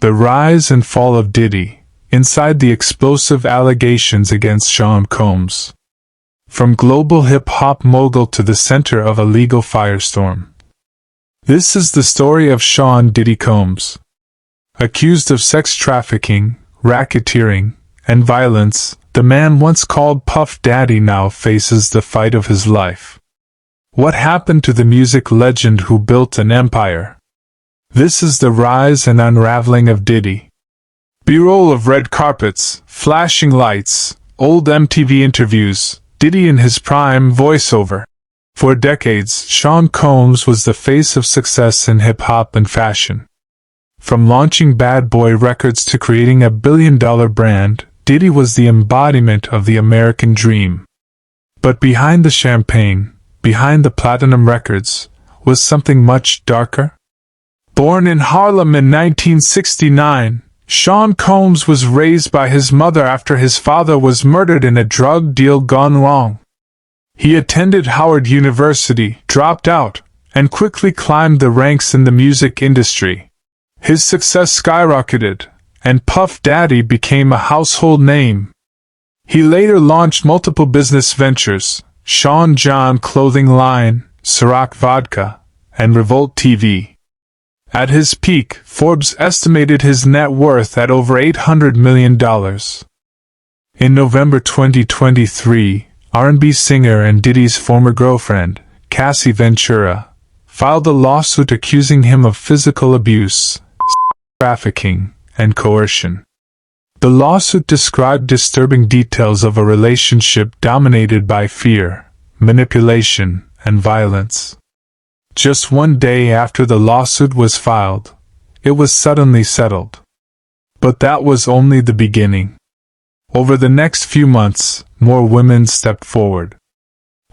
The rise and fall of Diddy, inside the explosive allegations against Sean Combs. From global hip-hop mogul to the center of a legal firestorm. This is the story of Sean Diddy Combs. Accused of sex trafficking, racketeering, and violence, the man once called Puff Daddy now faces the fight of his life. What happened to the music legend who built an empire? This is the rise and unraveling of Diddy. B-roll of red carpets, flashing lights, old MTV interviews, Diddy in his prime voiceover. For decades, Sean Combs was the face of success in hip-hop and fashion. From launching Bad Boy Records to creating a billion-dollar brand, Diddy was the embodiment of the American dream. But behind the champagne, behind the platinum records, was something much darker. Born in Harlem in 1969, Sean Combs was raised by his mother after his father was murdered in a drug deal gone wrong. He attended Howard University, dropped out, and quickly climbed the ranks in the music industry. His success skyrocketed, and Puff Daddy became a household name. He later launched multiple business ventures, Sean John clothing line, Ciroc vodka, and Revolt TV. At his peak, Forbes estimated his net worth at over $800 million. In November 2023, R&B singer and Diddy's former girlfriend, Cassie Ventura, filed a lawsuit accusing him of physical abuse, trafficking, and coercion. The lawsuit described disturbing details of a relationship dominated by fear, manipulation, and violence. Just one day after the lawsuit was filed, it was suddenly settled. But that was only the beginning. Over the next few months, more women stepped forward.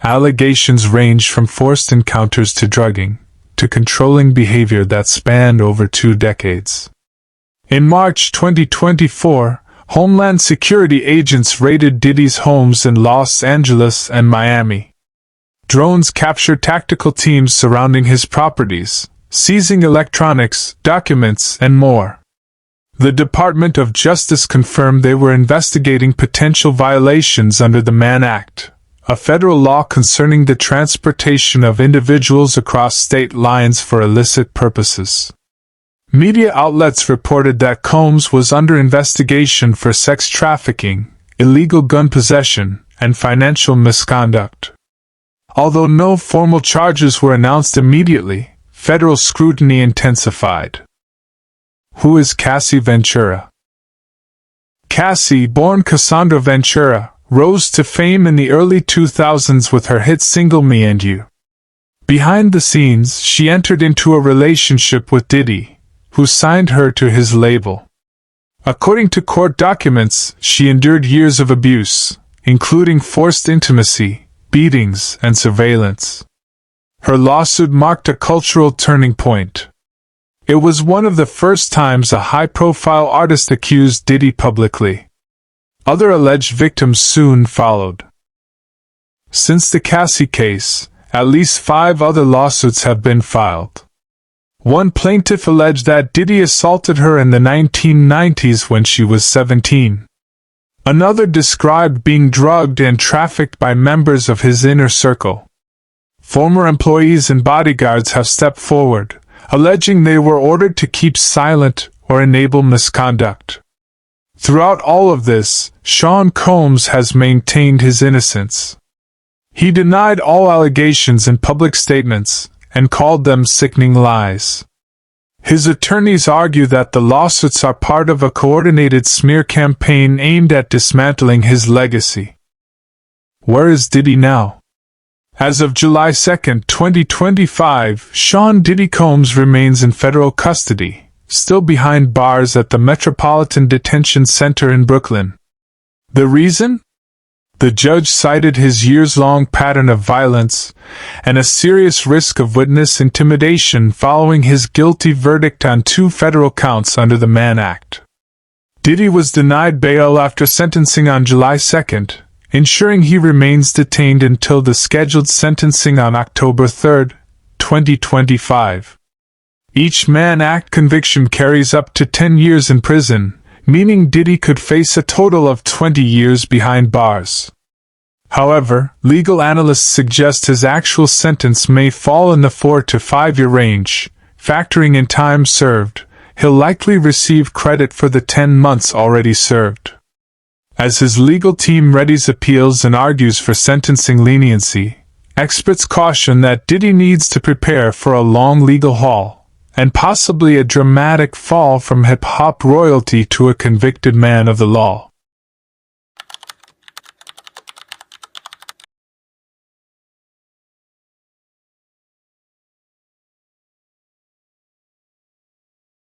Allegations ranged from forced encounters to drugging, to controlling behavior that spanned over 2 decades. In March 2024, Homeland Security agents raided Diddy's homes in Los Angeles and Miami. Drones captured tactical teams surrounding his properties, seizing electronics, documents, and more. The Department of Justice confirmed they were investigating potential violations under the Mann Act, a federal law concerning the transportation of individuals across state lines for illicit purposes. Media outlets reported that Combs was under investigation for sex trafficking, illegal gun possession, and financial misconduct. Although no formal charges were announced immediately, federal scrutiny intensified. Who is Cassie Ventura? Cassie, born Cassandra Ventura, rose to fame in the early 2000s with her hit single Me and You. Behind the scenes, she entered into a relationship with Diddy, who signed her to his label. According to court documents, she endured years of abuse, including forced intimacy, beatings, and surveillance. Her lawsuit marked a cultural turning point. It was one of the first times a high-profile artist accused Diddy publicly. Other alleged victims soon followed. Since the Cassie case, at least 5 other lawsuits have been filed. One plaintiff alleged that Diddy assaulted her in the 1990s when she was 17. Another described being drugged and trafficked by members of his inner circle. Former employees and bodyguards have stepped forward, alleging they were ordered to keep silent or enable misconduct. Throughout all of this, Sean Combs has maintained his innocence. He denied all allegations in public statements and called them sickening lies. His attorneys argue that the lawsuits are part of a coordinated smear campaign aimed at dismantling his legacy. Where is Diddy now? As of July 2, 2025, Sean Diddy Combs remains in federal custody, still behind bars at the Metropolitan Detention Center in Brooklyn. The reason? The judge cited his years-long pattern of violence and a serious risk of witness intimidation following his guilty verdict on 2 federal counts under the Mann Act. Diddy was denied bail after sentencing on July 2nd, ensuring he remains detained until the scheduled sentencing on October 3, 2025. Each Mann Act conviction carries up to 10 years in prison, meaning Diddy could face a total of 20 years behind bars. However, legal analysts suggest his actual sentence may fall in the 4 to 5 year range. Factoring in time served, he'll likely receive credit for the 10 months already served. As his legal team readies appeals and argues for sentencing leniency, experts caution that Diddy needs to prepare for a long legal haul, and possibly a dramatic fall from hip-hop royalty to a convicted man of the law.